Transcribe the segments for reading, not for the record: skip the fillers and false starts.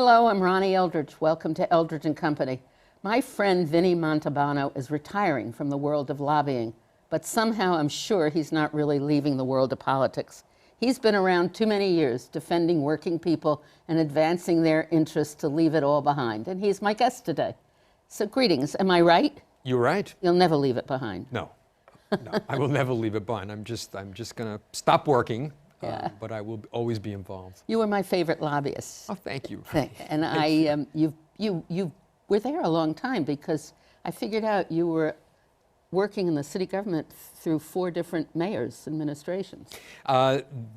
Hello, I'm Ronnie Eldridge. Welcome to Eldridge & Company. My friend Vinny Montalbano is retiring from the world of lobbying, but somehow I'm sure he's not really leaving the world of politics. He's been around too many years defending working people and advancing their interests to leave it all behind, and he's my guest today. So greetings, am I right? You're right. You'll never leave it behind. No, I will never leave it behind. I'm just going to stop working, but I will always be involved. You were my favorite lobbyist. Oh, thank you. And you were there a long time, because I figured out you were working in the city government through 4 different mayors' administrations.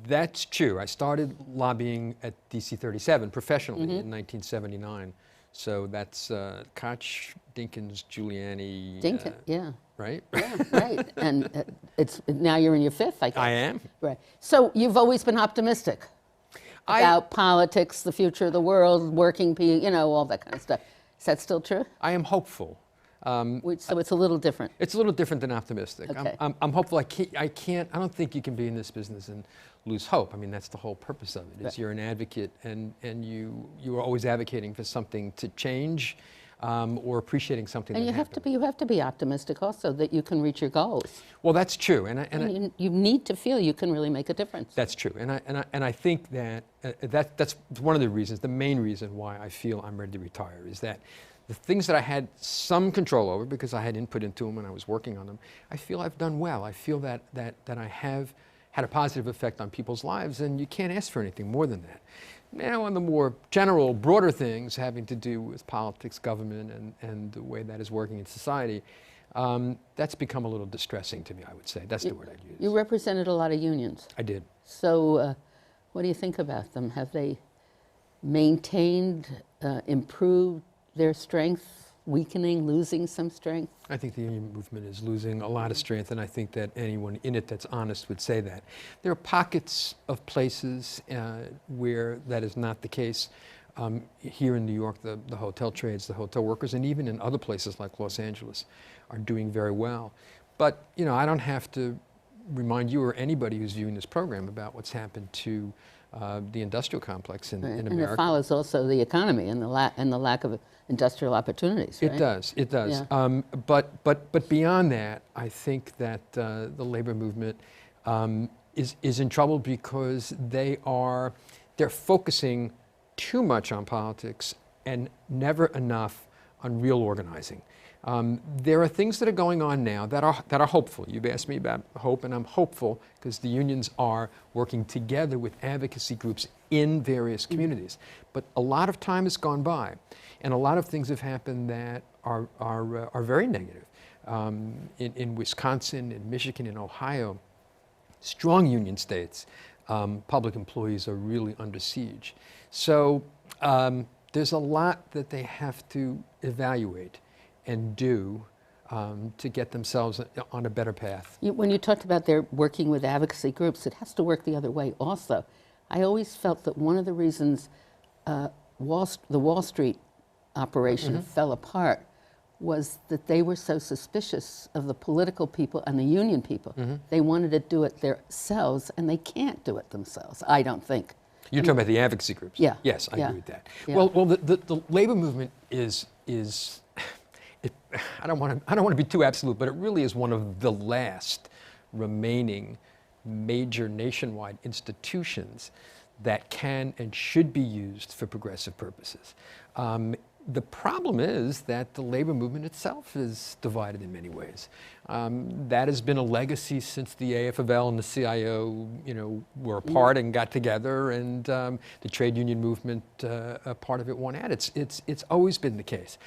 That's true. I started lobbying at DC 37 professionally in 1979. So that's Koch, Dinkins, Giuliani. Yeah. Right? Yeah, right. And now you're in your 5th, I guess. I am. Right. So you've always been optimistic about politics, the future of the world, working people, you know, all that kind of stuff. Is that still true? I am hopeful. So it's a little different. It's a little different than optimistic. Okay. I'm hopeful. I don't think you can be in this business and lose hope. I mean, that's the whole purpose of it, is you're an advocate, and you are always advocating for something to change, or appreciating something and that you have to be optimistic also, that you can reach your goals. Well, that's true. And you need to feel you can really make a difference. That's true. And I think that that's one of the reasons, the main reason why I feel I'm ready to retire, is that the things that I had some control over, because I had input into them and I was working on them, I feel I've done well. I feel that I have had a positive effect on people's lives, and you can't ask for anything more than that. Now, on the more general, broader things having to do with politics, government, and the way that is working in society, that's become a little distressing to me, I would say. That's the word I'd use. You represented a lot of unions. I did. So what do you think about them? Have they maintained, improved their strength, weakening, losing some strength? I think the union movement is losing a lot of strength, and I think that anyone in it that's honest would say that. There are pockets of places where that is not the case. Here in New York, the hotel trades, the hotel workers, and even in other places like Los Angeles are doing very well. But, you know, I don't have to remind you or anybody who's viewing this program about what's happened to the industrial complex in America. And it follows also the economy and the lack of industrial opportunities, right? It does. Yeah. But beyond that, I think that the labor movement is in trouble because they're focusing too much on politics and never enough on real organizing. There are things that are going on now that are hopeful. You've asked me about hope, and I'm hopeful because the unions are working together with advocacy groups in various communities. But a lot of time has gone by, and a lot of things have happened that are very negative. In Wisconsin, in Michigan, in Ohio, strong union states, public employees are really under siege. So there's a lot that they have to evaluate and do to get themselves on a better path. When you talked about their working with advocacy groups, it has to work the other way also. I always felt that one of the reasons the Wall Street operation fell apart was that they were so suspicious of the political people and the union people. They wanted to do it themselves, and they can't do it themselves, I don't think. You're talking about the advocacy groups? Yeah. Yes, I agree with that. Yeah. Well, the labor movement is I don't want to be too absolute, but it really is one of the last remaining major nationwide institutions that can and should be used for progressive purposes. The problem is that the labor movement itself is divided in many ways. That has been a legacy since the AFL and the CIO, were apart and got together, and the trade union movement, part of it won out. It's always been the case.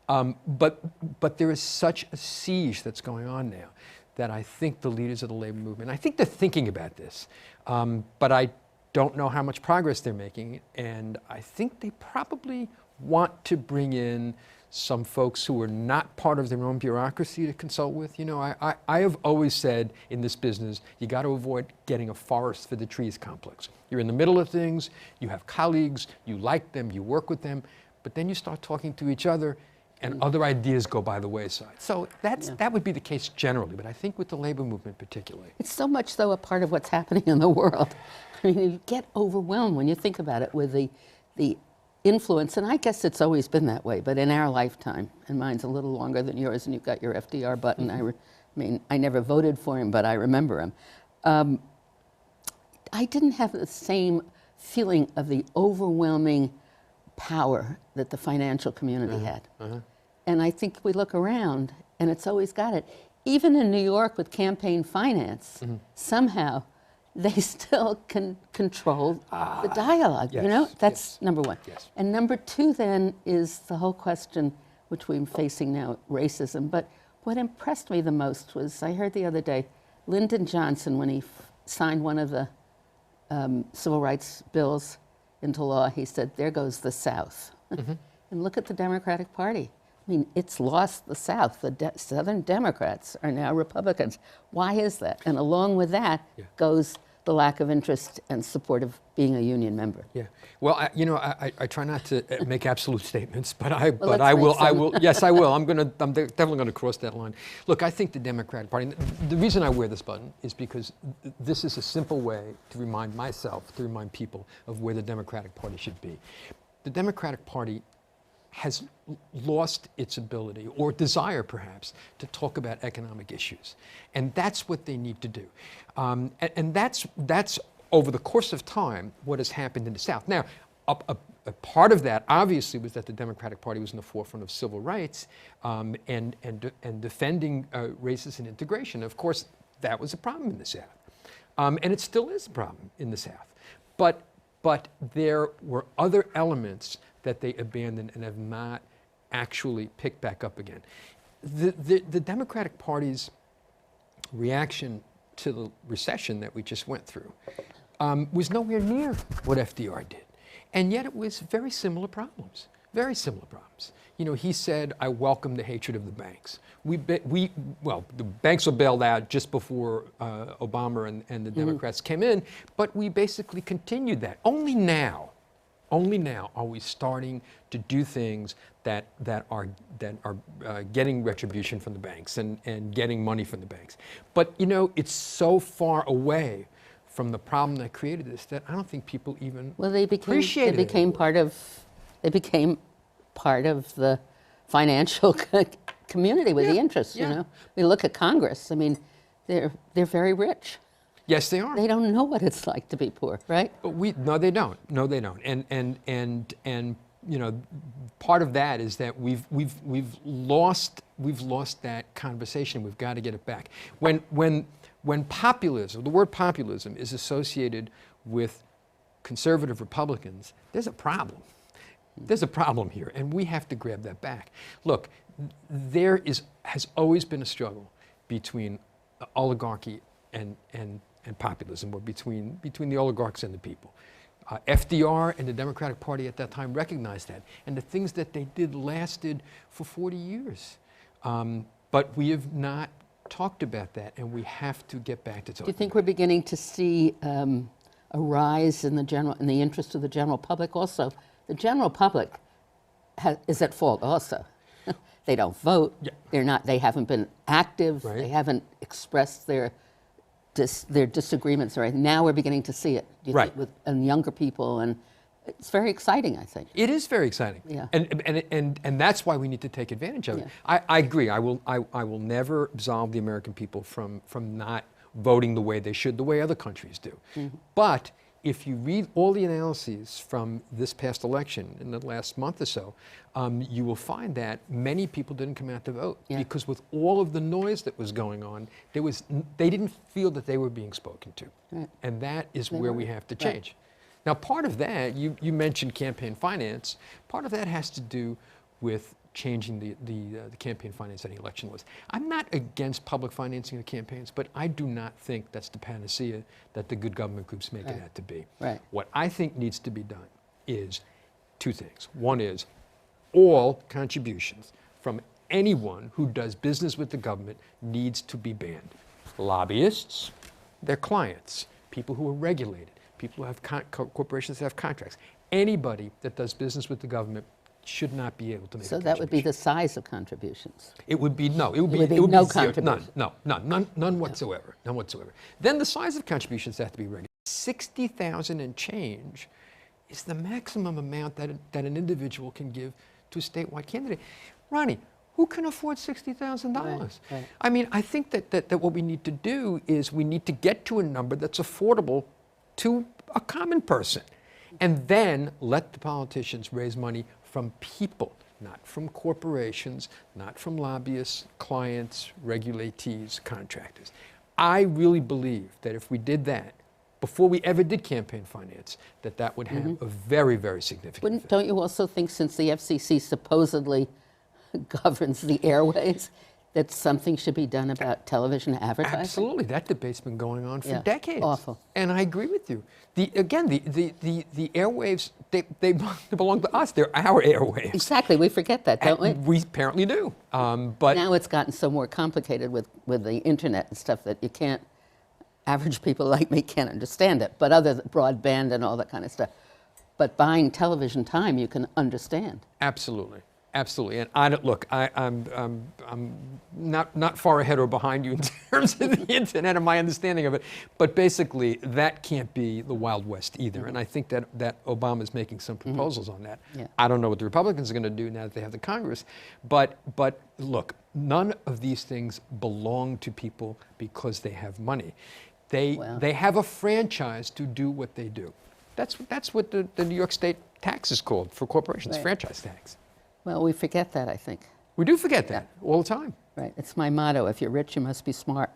But there is such a siege that's going on now that I think the leaders of the labor movement, I think they're thinking about this, but I don't know how much progress they're making, and I think they probably want to bring in some folks who are not part of their own bureaucracy to consult with. I have always said in this business, you got to avoid getting a forest for the trees complex. You're in the middle of things, you have colleagues, you like them, you work with them, but then you start talking to each other and other ideas go by the wayside. So that would be the case generally, but I think with the labor movement particularly. It's so much, though, a part of what's happening in the world. I mean, you get overwhelmed when you think about it with the influence, and I guess it's always been that way, but in our lifetime, and mine's a little longer than yours, and you've got your FDR button. I mean, I never voted for him, but I remember him. I didn't have the same feeling of the overwhelming power that the financial community had. And I think we look around, and it's always got it. Even in New York with campaign finance, somehow they still can control the dialogue, yes, you know? That's yes. number one. Yes. And number two then is the whole question, which we're facing now, racism. But what impressed me the most was, I heard the other day, Lyndon Johnson, when he signed one of the civil rights bills into law, he said, there goes the South. And look at the Democratic Party. I mean, it's lost the South. The Southern Democrats are now Republicans. Why is that? And along with that goes the lack of interest and support of being a union member. Yeah. Well, I try not to make absolute statements, but I let's will. Yes, I will. I'm definitely going to cross that line. Look, I think the Democratic Party. The reason I wear this button is because this is a simple way to remind myself, to remind people of where the Democratic Party should be. The Democratic Party has lost its ability, or desire perhaps, to talk about economic issues. And that's what they need to do. And that's over the course of time what has happened in the South. Now, a part of that obviously was that the Democratic Party was in the forefront of civil rights and defending racism and integration. Of course, that was a problem in the South. And it still is a problem in the South. But there were other elements that they abandoned and have not actually picked back up again. The Democratic Party's reaction to the recession that we just went through was nowhere near what FDR did. And yet it was very similar problems, very similar problems. You know, he said, I welcome the hatred of the banks. Well, the banks were bailed out just before Obama and the Democrats came in, but we basically continued that. Only now are we starting to do things that are getting retribution from the banks and getting money from the banks. But you know, it's so far away from the problem that created this that I don't think people even appreciate it. They became part of the financial community with the interests. You know, we look at Congress. I mean, they're very rich. Yes, they are. They don't know what it's like to be poor, right? But no, they don't. No, they don't. And you know, part of that is that we've lost that conversation. We've got to get it back. When populism, the word populism, is associated with conservative Republicans, there's a problem. There's a problem here, and we have to grab that back. Look, there has always been a struggle between oligarchy and populism, or between the oligarchs and the people. FDR and the Democratic Party at that time recognized that, and the things that they did lasted for 40 years. But we have not talked about that, and we have to get back to talking. Do you think we're beginning to see a rise in the interest of the general public? Also, the general public is at fault also. They don't vote. Yeah. They haven't been active. Right. They haven't expressed their disagreements. Right now, we're beginning to see it. Right. With younger people, and it's very exciting, I think. It is very exciting. Yeah. And that's why we need to take advantage of it. I agree. I will never absolve the American people from not voting the way they should, the way other countries do. Mm-hmm. But if you read all the analyses from this past election in the last month or so, you will find that many people didn't come out to vote because with all of the noise that was going on, they didn't feel that they were being spoken to. Right. And that is where we have to change. Right. Now, part of that, you mentioned campaign finance, part of that has to do with changing the campaign finance and election laws. I'm not against public financing of campaigns, but I do not think that's the panacea that the good government groups make it out to be. Right. What I think needs to be done is two things. One is all contributions from anyone who does business with the government needs to be banned. Lobbyists, their clients, people who are regulated, people who have corporations that have contracts. Anybody that does business with the government should not be able to make a contribution. So that would be the size of contributions. It would be no contribution. None whatsoever. None whatsoever. Then the size of contributions have to be regulated. 60,000 and change is the maximum amount that an individual can give to a statewide candidate. Ronnie, who can afford $60,000? Right. I mean, I think that what we need to do is we need to get to a number that's affordable to a common person, and then let the politicians raise money from people, not from corporations, not from lobbyists, clients, regulatees, contractors. I really believe that if we did that, before we ever did campaign finance, that would have a very, very significant effect. Don't you also think, since the FCC supposedly governs the airways, that something should be done about television advertising? Absolutely. That debate's been going on for Yeah, decades. awful. And I agree with you. The airwaves, they belong to us. They're our airwaves. Exactly. We forget that, don't we? We apparently do. But Now it's gotten so more complicated with the internet and stuff that you can't, average people like me can't understand it, but other than broadband and all that kind of stuff. But buying television time, you can understand. absolutely. Absolutely, and I'm not far ahead or behind you in terms of the internet and my understanding of it, but basically that can't be the Wild West either. And I think that Obama's making some proposals on that. Yeah. I don't know what the Republicans are going to do now that they have the Congress, but look, none of these things belong to people because they have money. They have a franchise to do what they do. That's what the New York State tax is called for corporations, Right. franchise tax. Well, we forget that, I think. We do forget that all the time. Right. It's my motto: if you're rich, you must be smart.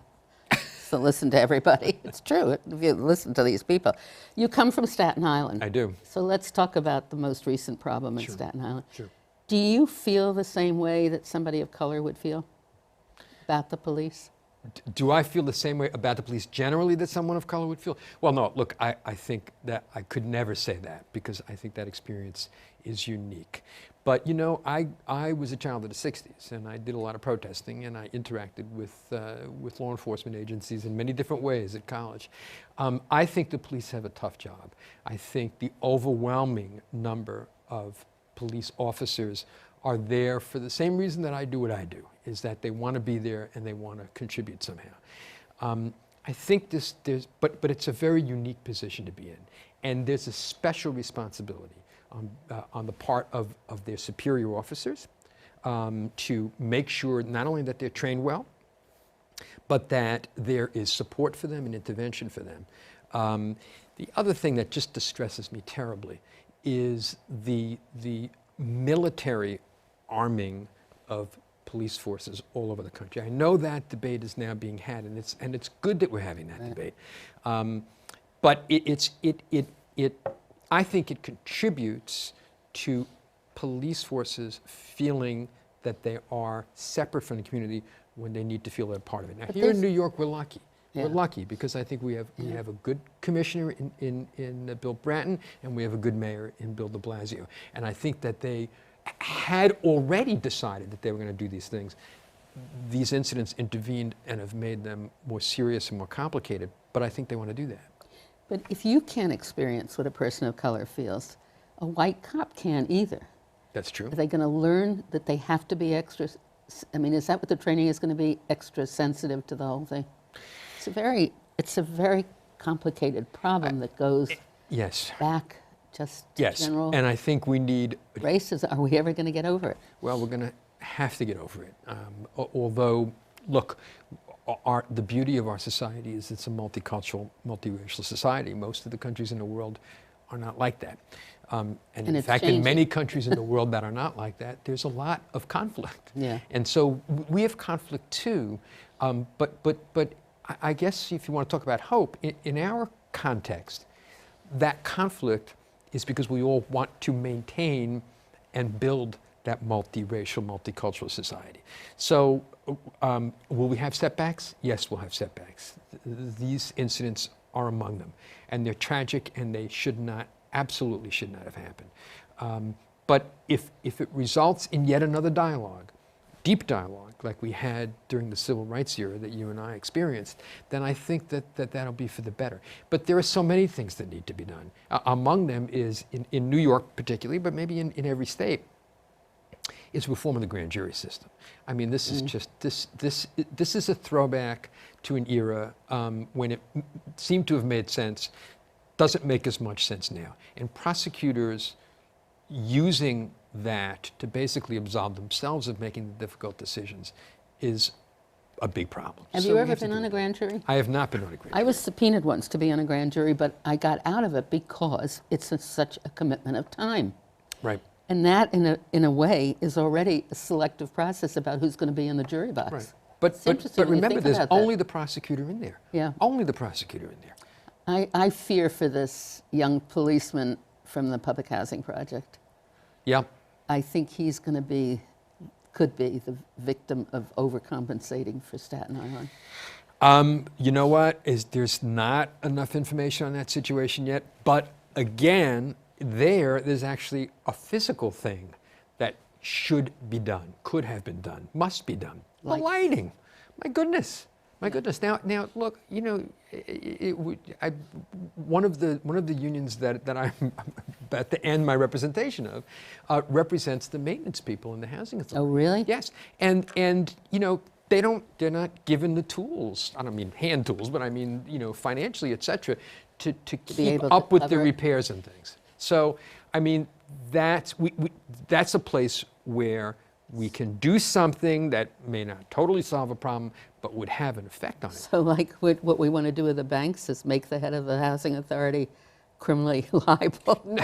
So listen to everybody. It's true. If you listen to these people. You come from Staten Island. I do. So let's talk about the most recent problem in Sure. Staten Island. Sure. Do you feel the same way that somebody of color would feel about the police? Do I feel the same way about the police generally that someone of color would feel? Well, no, look, I think that I could never say that because I think that experience is unique. But, you know, I was a child of the 60s, and I did a lot of protesting, and I interacted with law enforcement agencies in many different ways at college. I think the police have a tough job. I think the overwhelming number of police officers are there for the same reason that I do what I do, is that they want to be there and they want to contribute somehow. I think but it's a very unique position to be in. And there's a special responsibility on the part of their superior officers to make sure not only that they're trained well, but that there is support for them and intervention for them. The other thing that just distresses me terribly is the military arming of police forces all over the country. I know that debate is now being had, and it's good that we're having that debate. But I think it contributes to police forces feeling that they are separate from the community when they need to feel they're part of it. Now, But here in there's- New York, we're lucky. Yeah. We're lucky because I think we have a good commissioner in Bill Bratton, and we have a good mayor in Bill de Blasio. And I think that they had already decided that they were going to do these things. These incidents intervened and have made them more serious and more complicated, but I think they want to do that. But if you can't experience what a person of color feels, a white cop can't either. That's true. Are they going to learn that they have to be extra? I mean, is that what the training is going to be? Extra sensitive to the whole thing? It's a very complicated problem that goes Yes. back just to Yes. general And I think we need racism. Are we ever going to get over it? Well, we're going to have to get over it. Although, look, the beauty of our society is it's a multicultural, multiracial society. Most of the countries in the world are not like that. And in it's fact, changing. in many countries in the world that are not like that, there's a lot of conflict. Yeah. And so we have conflict too. But I guess if you want to talk about hope, in our context, that conflict is because we all want to maintain and build that multiracial, multicultural society. So will we have setbacks? Yes, we'll have setbacks. These incidents are among them. And they're tragic, and they absolutely should not have happened. But if it results in yet another dialogue, deep dialogue, like we had during the civil rights era that you and I experienced, then I think that'll be for the better. But there are so many things that need to be done. Among them is, in New York particularly, but maybe in every state, is reform of the grand jury system. I mean, this is just, this is a throwback to an era when it seemed to have made sense. doesn't make as much sense now. And prosecutors using that to basically absolve themselves of making the difficult decisions is a big problem. Have So you we ever have to been do on a that. grand jury? I have not been on a grand I jury. was subpoenaed once to be on a grand jury, but I got out of it because it's such a commitment of time. Right. And that, in a way, is already a selective process about who's going to be in the jury box. Right. But interesting when you remember, think there's about that. only the prosecutor in there. Yeah. Only the prosecutor in there. I fear for this young policeman from the Public Housing Project. Yeah. I think he's going to be, could be, the victim of overcompensating for Staten Island. You know what? There's not enough information on that situation yet. But again, there's actually a physical thing that should be done, could have been done, must be done. Like? The lighting. My goodness. My goodness. Now, look. You know, one of the unions that I'm about to end my representation of represents the maintenance people in the housing authority. Oh, really? Yes. And you know, they're not given the tools. I don't mean hand tools, but I mean, you know, financially, et cetera, to keep able to up with the cover it. repairs and things. So, I mean, that's a place where we can do something that may not totally solve a problem, but would have an effect on it. So like what we want to do with the banks is make the head of the housing authority criminally liable.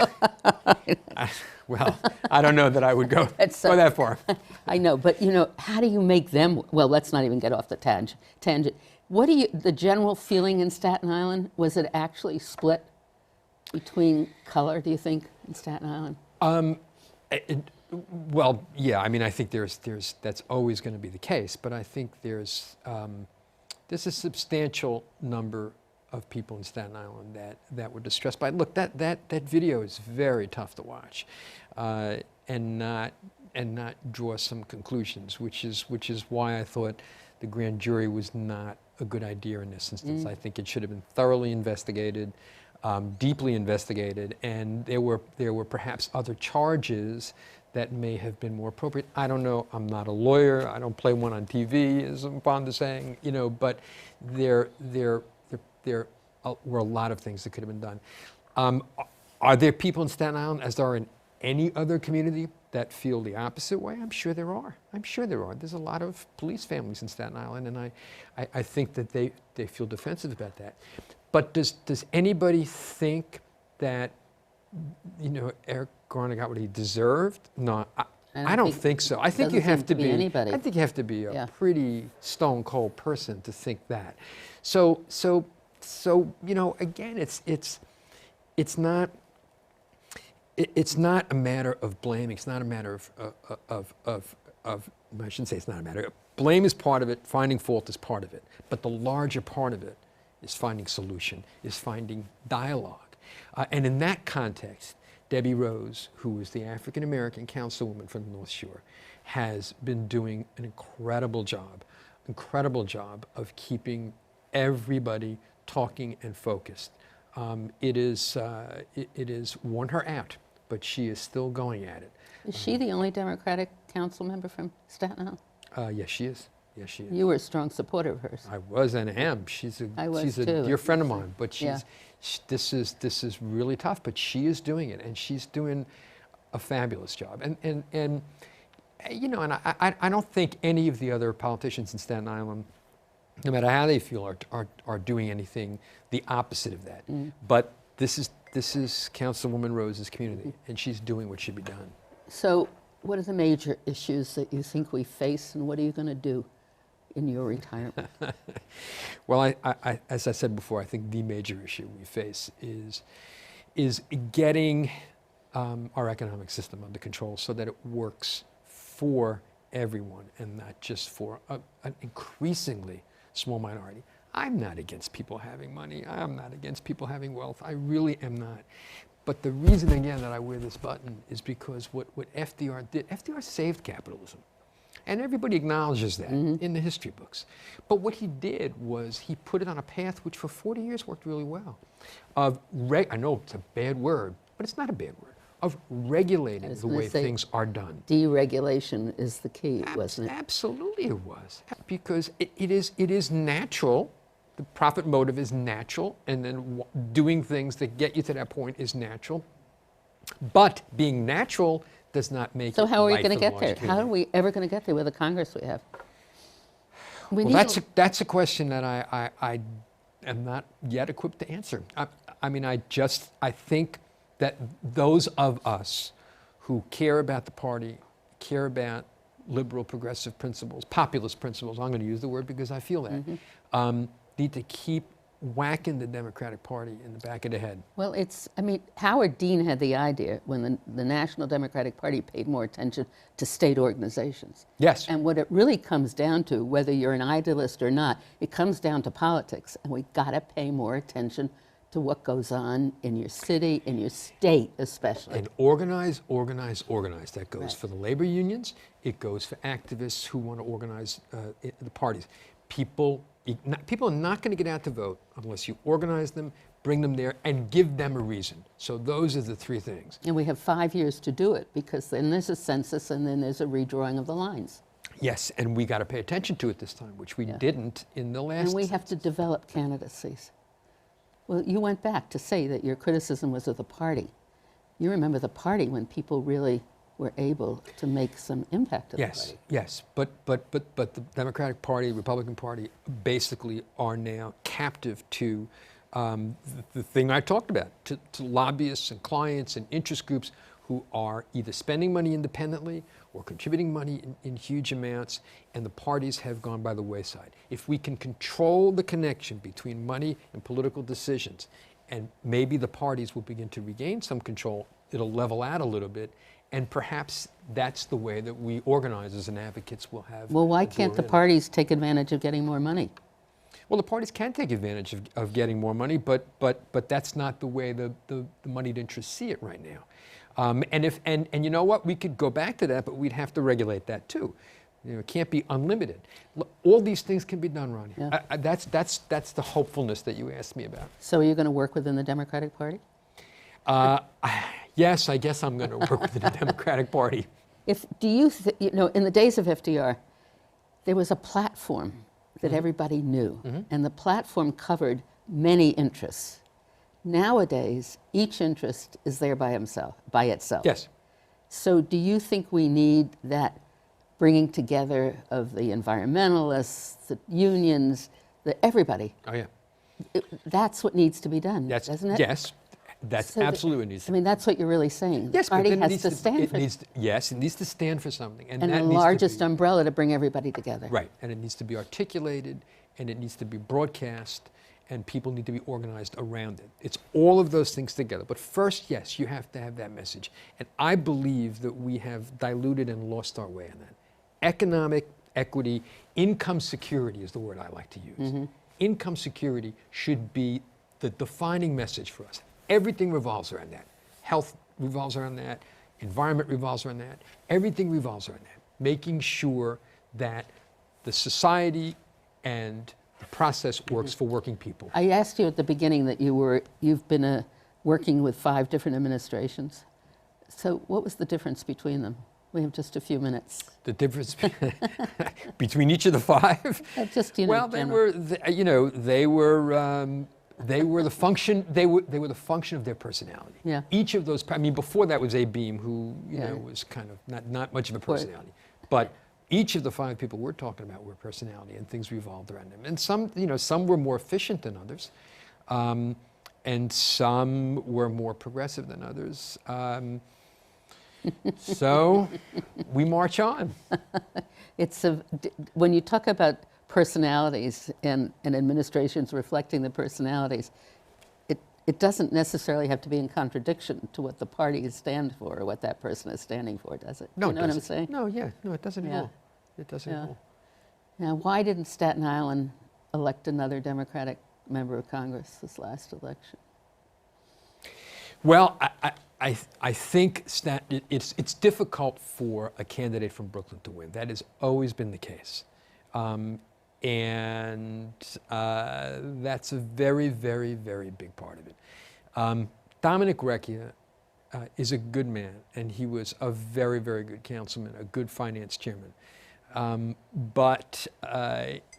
Well, I don't know that I would go So- that far. I know, but you know, how do you make them, well, let's not even get off the tangent. What do you, the general feeling in Staten Island, was it actually split between color, do you think, in Staten Island? Well, yeah. I mean, I think that's always going to be the case. But I think there's a substantial number of people in Staten Island that were distressed by it. Look, that video is very tough to watch, and not draw some conclusions, which is why I thought the grand jury was not a good idea in this instance. I think it should have been thoroughly investigated, deeply investigated, and there were perhaps other charges that may have been more appropriate. I don't know. I'm not a lawyer. I don't play one on TV, as I'm fond of saying. You know, but there were a lot of things that could have been done. Are there people in Staten Island, as there are in any other community, that feel the opposite way? I'm sure there are. I'm sure there are. There's a lot of police families in Staten Island, and I think that they feel defensive about that. But does anybody think that, you know, Eric Garner got what he deserved? No, I don't think so. I think you have to be anybody. I think you have to be a Yeah. pretty stone cold person to think that. So you know, again, it's not a matter of blaming. It's not a matter of I shouldn't say it's not a matter. Blame is part of it. Finding fault is part of it. But the larger part of it is finding solution, is finding dialogue. And in that context, Debbie Rose, who is the African-American councilwoman from the North Shore, has been doing an incredible job of keeping everybody talking and focused. It is worn her out, but she is still going at it. Is she the only Democratic council member from Staten Island? Yes, she is. Yes, she is. You were a strong supporter of hers. I was and am. She's I was a too. dear friend of mine, but Yeah. this is really tough. But she is doing it, and she's doing a fabulous job. And you know, and I don't think any of the other politicians in Staten Island, no matter how they feel, are doing anything the opposite of that. But this is Councilwoman Rose's community, and she's doing what should be done. So what are the major issues that you think we face, and what are you going to do in your retirement? Well, as I said before, I think the major issue we face is getting our economic system under control so that it works for everyone and not just for an increasingly small minority. I'm not against people having money. I'm not against people having wealth. I really am not. But the reason, again, that I wear this button is because what FDR did, FDR saved capitalism. And everybody acknowledges that in the history books. But what he did was he put it on a path which for 40 years worked really well. I know it's a bad word, but it's not a bad word. Of regulating the way things are done. Deregulation is the key, wasn't it? Absolutely it was. Because it is natural the profit motive is natural, and then doing things that get you to that point is natural. But being natural does not make So it how are we right going to for the get larger there? How are community. we ever going to get there with the Congress we have? We Well, need that's a question that I am not yet equipped to answer. I mean, I think that those of us who care about the party, care about liberal progressive principles, populist principles, I'm going to use the word because I feel that, need to keep whacking the Democratic Party in the back of the head. Well, I mean, Howard Dean had the idea when the National Democratic Party paid more attention to state organizations. Yes. And what it really comes down to, whether you're an idealist or not, it comes down to politics. And we got to pay more attention to what goes on in your city, in your state especially. And organize, organize, organize. That goes Right. for the labor unions. It goes for activists who want to organize the parties. People are not going to get out to vote unless you organize them, bring them there, and give them a reason. So those are the three things. And we have 5 years to do it, because then there's a census and then there's a redrawing of the lines. Yes, and we got to pay attention to it this time, which we didn't in the last. And we have to develop candidacies. Well, you went back to say that your criticism was of the party. You remember the party when people really were able to make some impact of the party. Yes, but the Democratic Party, Republican Party, basically are now captive to the thing I talked about, to lobbyists and clients and interest groups who are either spending money independently or contributing money in huge amounts, and the parties have gone by the wayside. If we can control the connection between money and political decisions, and maybe the parties will begin to regain some control, it'll level out a little bit, and perhaps that's the way that we organizers and advocates will have. Well, why can't the parties take advantage of getting more money? Well, the parties can take advantage of getting more money, but that's not the way the moneyed interests see it right now. And you know what? We could go back to that, but we'd have to regulate that too. You know, it can't be unlimited. Look, all these things can be done, Ronnie. Yeah. That's the hopefulness that you asked me about. So are you going to work within the Democratic Party? Yes, I guess I'm going to work with the Democratic Party. You know, in the days of FDR, there was a platform that everybody knew, and the platform covered many interests. Nowadays, each interest is there by itself. Yes. So do you think we need that bringing together of the environmentalists, the unions, everybody? Oh, yeah. That's what needs to be done, doesn't it? Yes. That's So absolutely what it needs to I be. mean, that's what you're really saying. Yes, the party but then has to stand for yes, it needs to stand for something. And and that the needs to largest be, umbrella to bring everybody together. Right, and it needs to be articulated, and it needs to be broadcast, and people need to be organized around it. It's all of those things together. But first, yes, you have to have that message. And I believe that we have diluted and lost our way in that. Economic equity, income security is the word I like to use. Income security should be the defining message for us. Everything revolves around that. Health revolves around that. Environment revolves around that. Everything revolves around that. Making sure that the society and the process works for working people. I asked you at the beginning that you've been working with 5 different administrations. So what was the difference between them? We have just a few minutes. The difference between each of the 5? Just, you know, well, they were the function. They were the function of their personality. Yeah. Each of those. I mean, before that was Abe Beam, who was kind of not much of a personality. But each of the 5 people we're talking about were personality, and things revolved around them. And some were more efficient than others, and some were more progressive than others. So we march on. When you talk about personalities and administrations reflecting the personalities, it doesn't necessarily have to be in contradiction to what the parties stand for or what that person is standing for, does it? No, you know what I'm saying? No, it doesn't at all. It doesn't at all. Now, why didn't Staten Island elect another Democratic member of Congress this last election? Well, I think it's difficult for a candidate from Brooklyn to win. That has always been the case. And that's a very, very, very big part of it. Dominic Recchia is a good man, and he was a very, very good councilman, a good finance chairman. But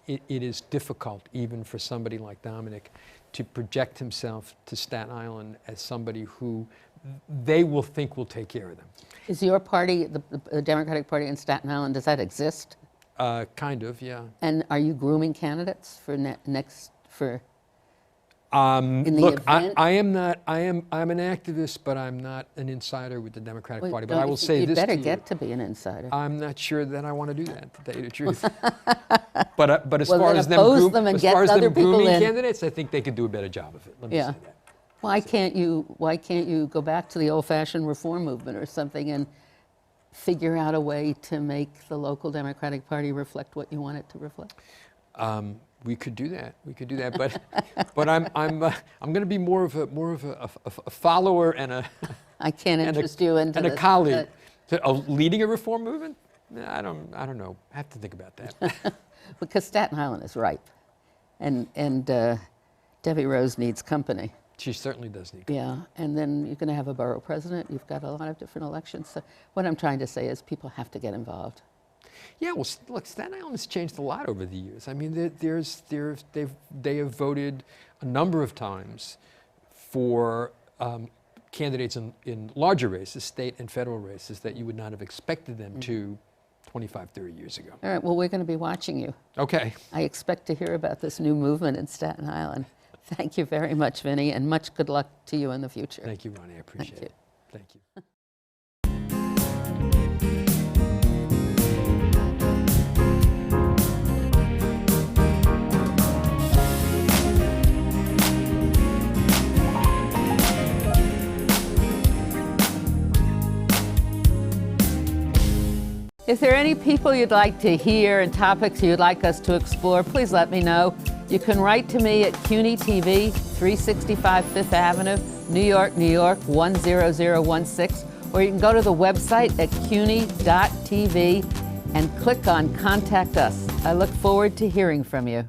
it is difficult, even for somebody like Dominic, to project himself to Staten Island as somebody who they will think will take care of them. Is your party, the Democratic Party in Staten Island, does that exist? Kind of, yeah. And are you grooming candidates for in the Look, event? I'm an activist, but I'm not an insider with the Democratic Party. But I will say you this better to you. get to be an insider. I'm not sure that I want to do that, to tell you the truth. But as Well, far then as them, oppose them and as get far as other them people grooming in. candidates, I think they could do a better job of it. Let me Yeah. say that. Why can't you go back to the old-fashioned reform movement or something and figure out a way to make the local Democratic Party reflect what you want it to reflect? We could do that. We could do that. But I'm going to be more of a follower and a I can't interest you into and a this, colleague. Leading a reform movement? I don't know. I have to think about that. because Staten Island is ripe, and Debbie Rose needs company. She certainly does need. Yeah, and then you're going to have a borough president. You've got a lot of different elections. So what I'm trying to say is people have to get involved. Yeah, well, look, Staten Island has changed a lot over the years. I mean, they have voted a number of times for candidates in larger races, state and federal races, that you would not have expected them to 25, 30 years ago. All right, well, we're going to be watching you. Okay. I expect to hear about this new movement in Staten Island. Thank you very much, Vinny, and much good luck to you in the future. Thank you, Ronnie. I appreciate it. Thank you. If there are any people you'd like to hear and topics you'd like us to explore, please let me know. You can write to me at CUNY TV, 365 Fifth Avenue, New York, New York, 10016, or you can go to the website at cuny.tv and click on Contact Us. I look forward to hearing from you.